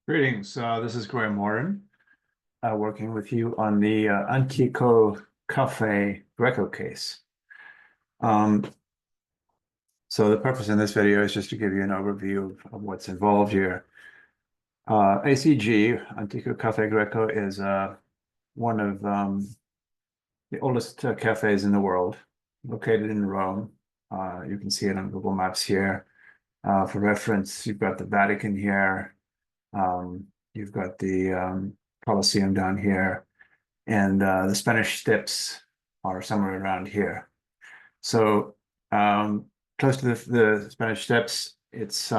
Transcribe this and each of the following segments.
Greetings. This is Graham Morin, working with you on the Antico Cafe Greco case. So the purpose in this video is just to give you an overview of what's involved here. ACG, Antico Cafe Greco, is one of the oldest cafes in the world, located in Rome. You can see it on Google Maps here. For reference, you've got the Vatican here. You've got the Colosseum down here, and the Spanish Steps are somewhere around here. So close to the Spanish Steps, it's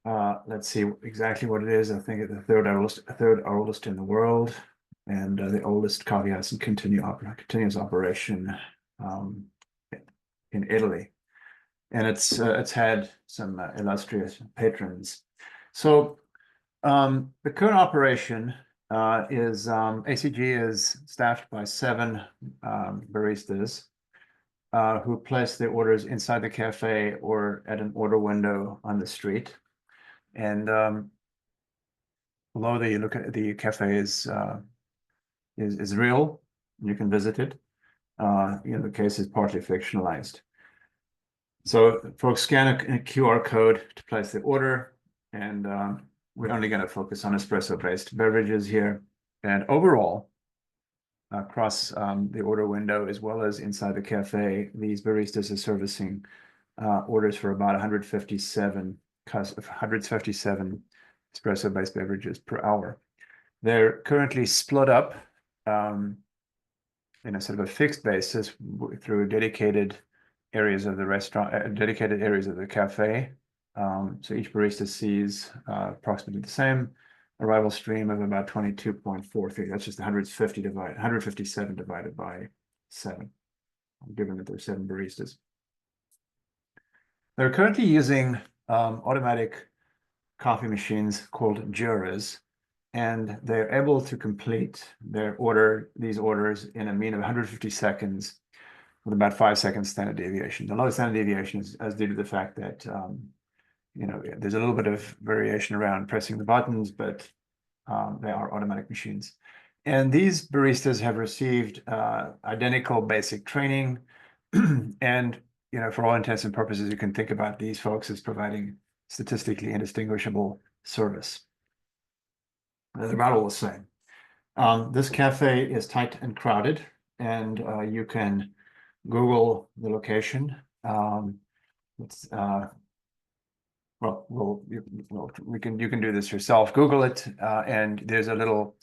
let's see exactly what it is. I think it's the third oldest in the world, and the oldest coffee house in continuous operation in Italy. And it's had some illustrious patrons. So the current operation is ACG is staffed by 7 baristas who place their orders inside the cafe or at an order window on the street. And below there, you look at the cafe is real. You can visit it. The case is partly fictionalized. So folks scan a QR code to place the order, and we're only going to focus on espresso-based beverages here. And overall, across the order window, as well as inside the cafe, these baristas are servicing orders for about 157 espresso-based beverages per hour. They're currently split up in a sort of a fixed basis through dedicated areas of the restaurant, dedicated areas of the cafe. So each barista sees approximately the same arrival stream of about 22.43. That's just 157 divided by 7, given that there's 7 baristas. They're currently using automatic coffee machines called Juras, and they're able to complete these orders in a mean of 150 seconds with about 5 seconds standard deviation. The lowest standard deviation is due to the fact that there's a little bit of variation around pressing the buttons, but they are automatic machines. And these baristas have received identical basic training, and for all intents and purposes, you can think about these folks as providing statistically indistinguishable service. They're about all the same. This cafe is tight and crowded, and you can Google the location. You can do this yourself. Google it, and there's a little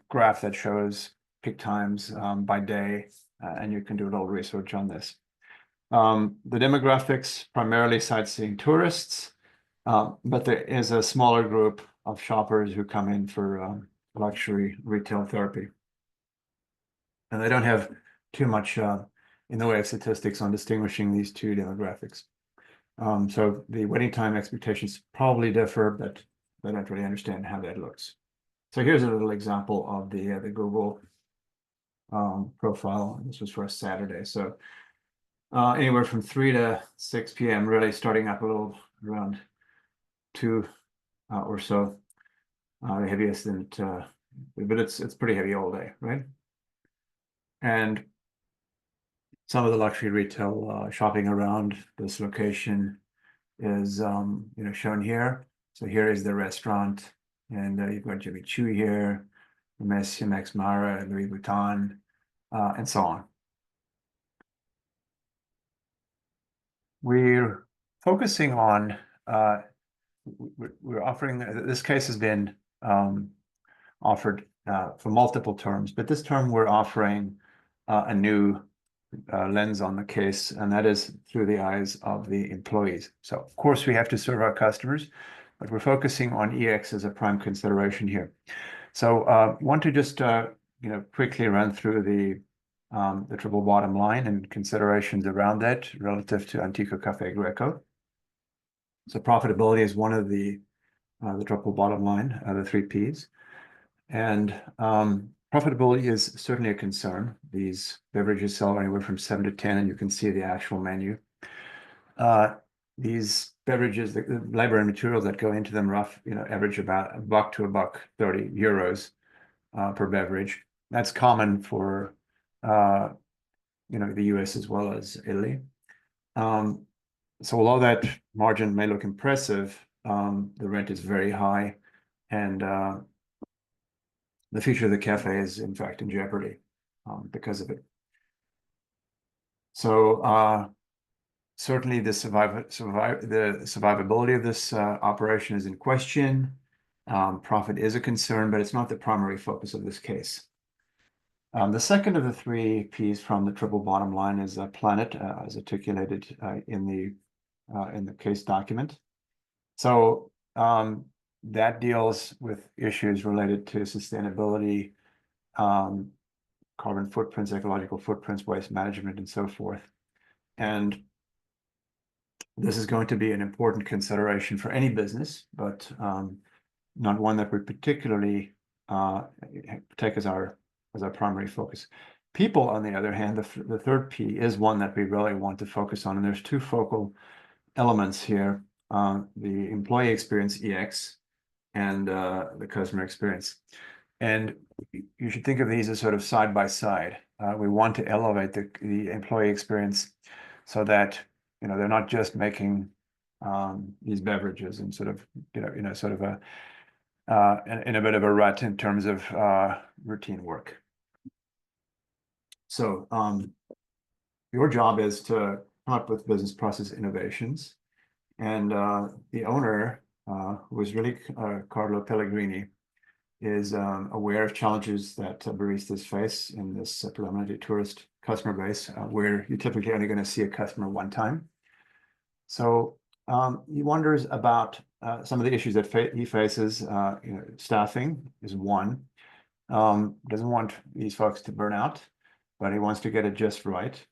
graph that shows peak times by day, and you can do a little research on this. The demographics, primarily sightseeing tourists, but there is a smaller group of shoppers who come in for luxury retail therapy. And they don't have too much in the way of statistics on distinguishing these two demographics. So the waiting time expectations probably differ, but I don't really understand how that looks. So here's a little example of the Google profile. This was for a Saturday. So anywhere from 3 to 6 p.m., really starting up a little around 2 or so. The heaviest, but it's pretty heavy all day, right? And some of the luxury retail shopping around this location is shown here. So here is the restaurant, and you've got Jimmy Choo here, Hermès, Max Mara, Louis Vuitton, and so on. We're focusing on we're offering, this case has been offered for multiple terms, but this term we're offering a new lens on the case, and that is through the eyes of the employees. So of course we have to serve our customers, but we're focusing on EX as a prime consideration here. So want to just quickly run through the triple bottom line and considerations around that relative to Antico Cafe Greco. So profitability is one of the triple bottom line, the 3 Ps. And profitability is certainly a concern. These beverages sell anywhere from 7 to 10, and you can see the actual menu. these beverages, the labor and materials that go into them, average about $1 to €1.30 per beverage. That's common for the US as well as Italy. So although that margin may look impressive, the rent is very high, and the future of the cafe is in fact in jeopardy because of it. So certainly the survivability of this operation is in question. Profit is a concern, but it's not the primary focus of this case. The second of the three P's from the triple bottom line is planet, as articulated in the case document. So that deals with issues related to sustainability, carbon footprints, ecological footprints, waste management, and so forth. And this is going to be an important consideration for any business, but not one that we particularly take as our primary focus. People, on the other hand, the third P is one that we really want to focus on, and there's two focal elements here: the employee experience (EX) and the customer experience. And you should think of these as sort of side by side. We want to elevate the employee experience so that they're not just making these beverages and sort of in a bit of a rut in terms of routine work. So your job is to come up with business process innovations, and the owner, who is really Carlo Pellegrini, is aware of challenges that baristas face in this predominantly tourist customer base, where you're typically only going to see a customer one time. So he wonders about some of the issues that he faces. Staffing is one. Doesn't want these folks to burn out, but he wants to get it just right.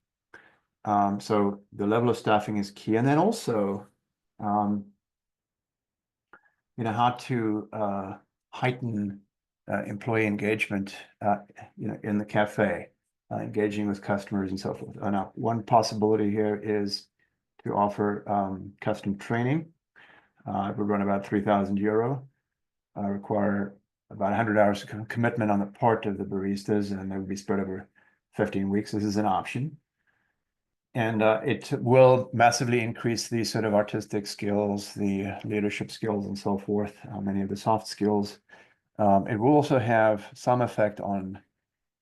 So the level of staffing is key, and then also, how to heighten employee engagement, in the cafe, engaging with customers and so forth. Now, one possibility here is to offer custom training. It would run about €3,000, require about 100 hours of commitment on the part of the baristas, and they would be spread over 15 weeks. This is an option. And it will massively increase the sort of artistic skills, the leadership skills, and so forth, many of the soft skills. It will also have some effect on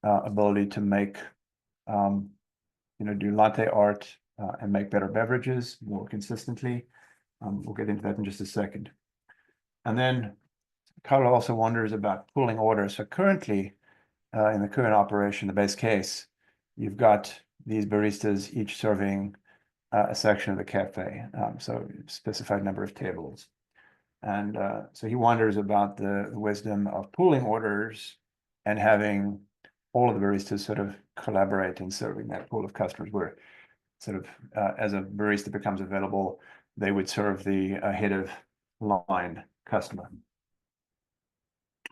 ability to make, do latte art and make better beverages more consistently. We'll get into that in just a second. And then Carlo also wonders about pooling orders. So currently, in the current operation, the base case, you've got these baristas each serving a section of the cafe, so specified number of tables. And so he wonders about the wisdom of pooling orders and having all of the baristas sort of collaborate in serving that pool of customers, where sort of as a barista becomes available, they would serve the head of line customer,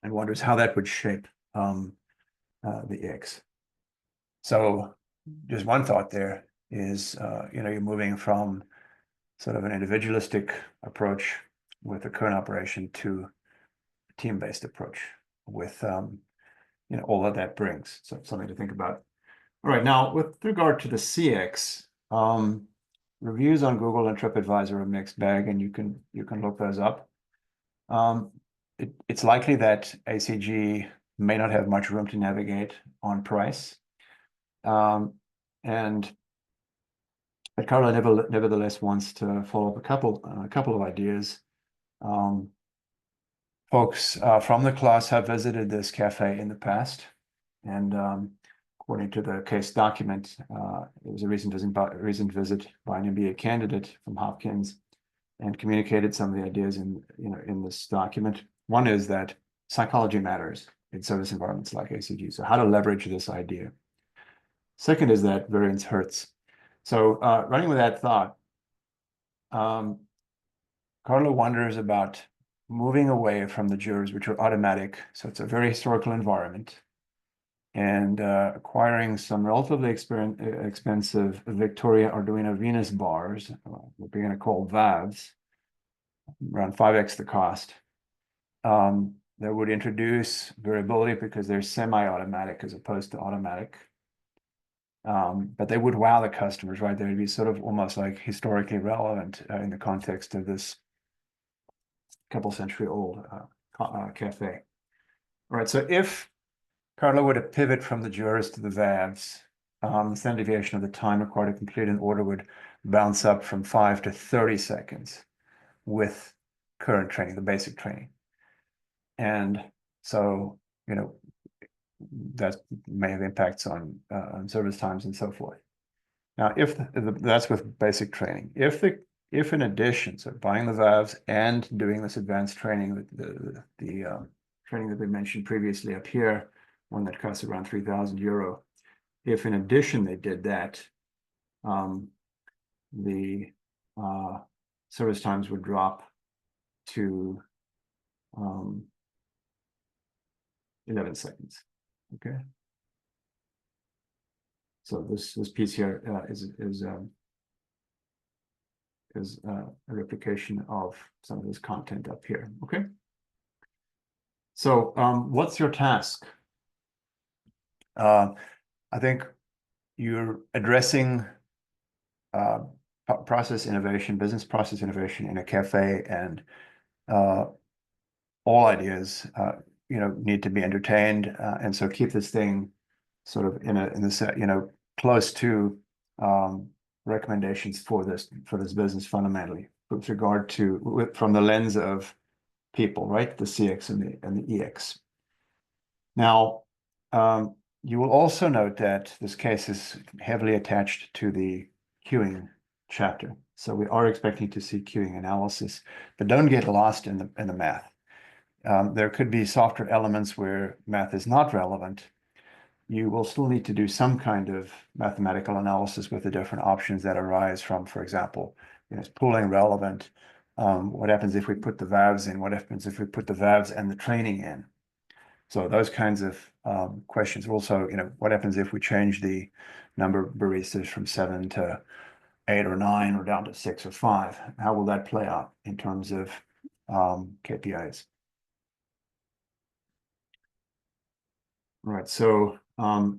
and wonders how that would shape the X. So just one thought there is, you're moving from sort of an individualistic approach with the current operation to a team-based approach with, all that that brings. So something to think about. All right, now with regard to the CX, reviews on Google and TripAdvisor are a mixed bag, and you can look those up. It's likely that ACG may not have much room to navigate on price. But Carlo nevertheless wants to follow up a couple of ideas. Folks from the class have visited this cafe in the past, and according to the case document, it was a recent visit by an MBA candidate from Hopkins, and communicated some of the ideas in this document. One is that psychology matters in service environments like ACG, so how to leverage this idea. Second is that variance hurts. So running with that thought, Carlo wonders about moving away from the jurors, which are automatic, so it's a very historical environment, and acquiring some relatively expensive Victoria Arduino Venus bars. We'll we're going to call valves, around 5x the cost. That would introduce variability because they're semi-automatic as opposed to automatic. But they would wow the customers, right? They would be sort of almost like historically relevant in the context of this couple century old cafe. All right, so if Carlo were to pivot from the jurors to the valves, the standard deviation of the time required to complete an order would bounce up from 5 to 30 seconds with current training, the basic training. And so, you know, that may have impacts on service times and so forth. Now, if that's with basic training, if in addition, so buying the valves and doing this advanced training, the training that we mentioned previously up here, one that costs around €3,000, if in addition they did that, the service times would drop to 11 seconds. Okay. So this piece here is a replication of some of this content up here. Okay. So what's your task? I think you're addressing process innovation, business process innovation in a cafe, and all ideas, you know, need to be entertained, and so keep this thing sort of in the you know, close to recommendations for this business fundamentally with regard to from the lens of people, right? The CX and the EX. Now, you will also note that this case is heavily attached to the queuing chapter. So we are expecting to see queuing analysis, but don't get lost in the math. There could be softer elements where math is not relevant. You will still need to do some kind of mathematical analysis with the different options that arise from, for example, you know, is pooling relevant? What happens if we put the valves in? What happens if we put the valves and the training in? So those kinds of questions. Also, you know, what happens if we change the number of baristas from 7 to 8 or 9 or down to 6 or 5? How will that play out in terms of KPIs? All right, so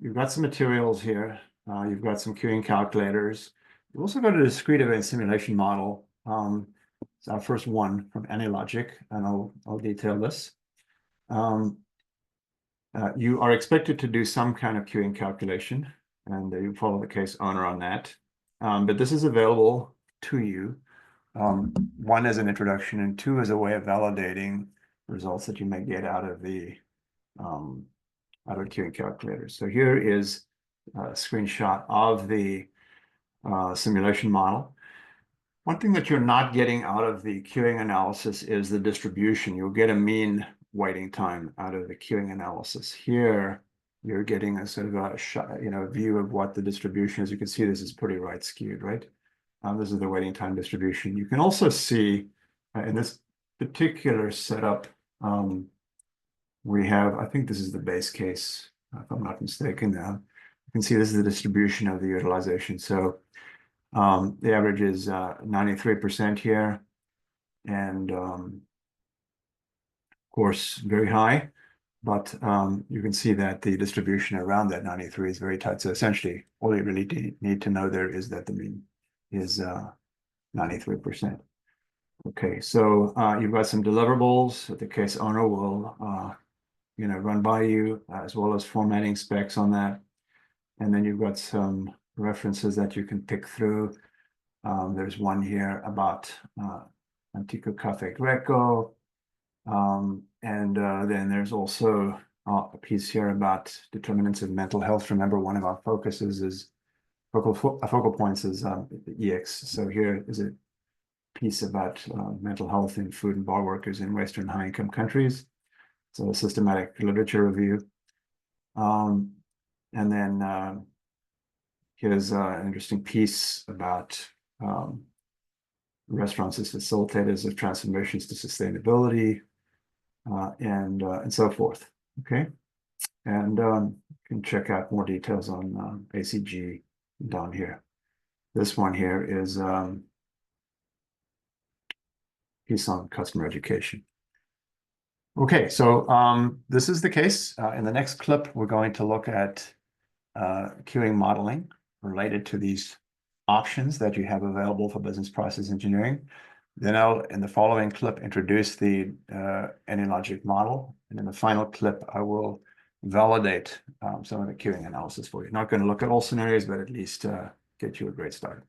you've got some materials here. You've got some queuing calculators. You've also got a discrete event simulation model. It's our first one from AnyLogic, and I'll detail this. You are expected to do some kind of queuing calculation, and you follow the case owner on that. But this is available to you, one as an introduction, and two as a way of validating results that you may get out of the queuing calculator. So here is a screenshot of the simulation model. One thing that you're not getting out of the queuing analysis is the distribution. You'll get a mean waiting time out of the queuing analysis. Here, you're getting a sort of a shot, you know, view of what the distribution is. You can see this is pretty right skewed, right? This is the waiting time distribution. You can also see in this particular setup, we have, I think this is the base case, if I'm not mistaken now. You can see this is the distribution of the utilization. So the average is 93% here. And of course, very high. But you can see that the distribution around that 93 is very tight. So essentially, all you really need to know there is that the mean is 93%. Okay, so you've got some deliverables that the case owner will you know, run by you, as well as formatting specs on that. And then you've got some references that you can pick through. There's one here about Antico Cafe Greco. And then there's also a piece here about determinants of mental health. Remember, one of our focuses is focal points is the EX. So here is a piece about mental health in food and bar workers in Western high-income countries. So a systematic literature review. And then here's an interesting piece about restaurants as facilitators of transformations to sustainability, and so forth. Okay, and you can check out more details on ACG down here. This one here is piece on customer education. Okay, so this is the case. In the next clip, we're going to look at queuing modeling related to these options that you have available for business process engineering. Then I'll, in the following clip, introduce the AnyLogic model. And in the final clip, I will validate some of the queuing analysis for you. Not going to look at all scenarios, but at least get you a great start.